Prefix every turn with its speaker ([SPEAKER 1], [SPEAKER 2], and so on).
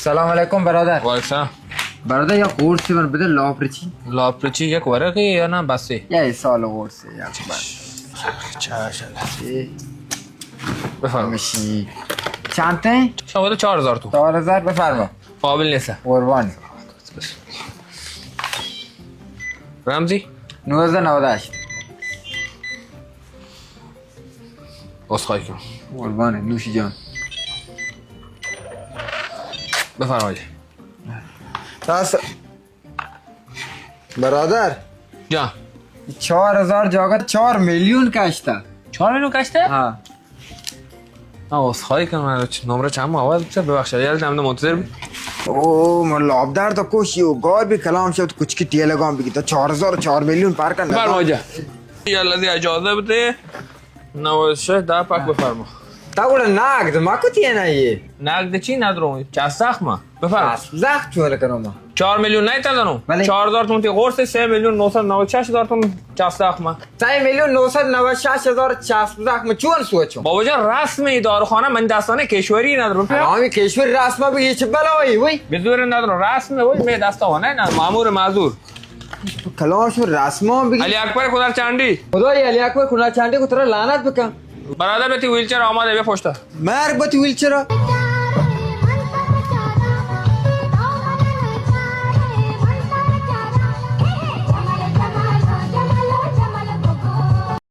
[SPEAKER 1] سلام علیکم برادر.
[SPEAKER 2] وایسا.
[SPEAKER 1] برادر یا قرص من بده لاپرچی.
[SPEAKER 2] لاپرچی یک ورقی یا نه بسته؟
[SPEAKER 1] یه سال قرصه یک بار.
[SPEAKER 2] چشم. بفرما.
[SPEAKER 1] میشی چند تا؟
[SPEAKER 2] شما 4000 تو.
[SPEAKER 1] 4000 بفرما.
[SPEAKER 2] قابل نیست.
[SPEAKER 1] قربان.
[SPEAKER 2] رمزی؟
[SPEAKER 1] 1998.
[SPEAKER 2] عذرخواهی کنم.
[SPEAKER 1] قربان نوشی جان.
[SPEAKER 2] بفرمایید.
[SPEAKER 1] تاس برادر
[SPEAKER 2] جان.
[SPEAKER 1] 4000 جاگه 4 میلیون کشته.
[SPEAKER 2] 4 میلیون کشته؟
[SPEAKER 1] ها.
[SPEAKER 2] عذرخواهی کنم. نمره چند مواد چه ببخشید. یه نمیده منتظر بود.
[SPEAKER 1] او من لابدار تو کوشی و گار بھی کلام شد کچھ کی ٹیلیگرام بھی تا 4000 4 میلیون پار کرنا.
[SPEAKER 2] بفرمایید. یا الذی اجازه بده. 96 ده پاک بفرما.
[SPEAKER 1] تا ولا نقد ما کو تینا یہ
[SPEAKER 2] نقد چی ندارم. چه سخت بفرما.
[SPEAKER 1] زخ چول کنم
[SPEAKER 2] 4 میلیون نه تدانم.
[SPEAKER 1] بله.
[SPEAKER 2] 4000 تومن تی قرص 3 میلیون 996000 تومن چاست ما.
[SPEAKER 1] 3 میلیون 996000 چاست زخ من چون سوچم.
[SPEAKER 2] بابا جان رسم داروخانه من دستانه کشوری ندارم.
[SPEAKER 1] تمام کشور رسما به چه بلایی وای
[SPEAKER 2] بدور ندارم رسم وای می دستانه نه مامور معذور.
[SPEAKER 1] کلاش رسما بگی
[SPEAKER 2] علی اکبر کدر چندی
[SPEAKER 1] خدای علی اکبر کنا چانده کو ترا لعنت بکن.
[SPEAKER 2] برادر بتی ویلچر آماده به پشت.
[SPEAKER 1] مرگ بت ویلچرا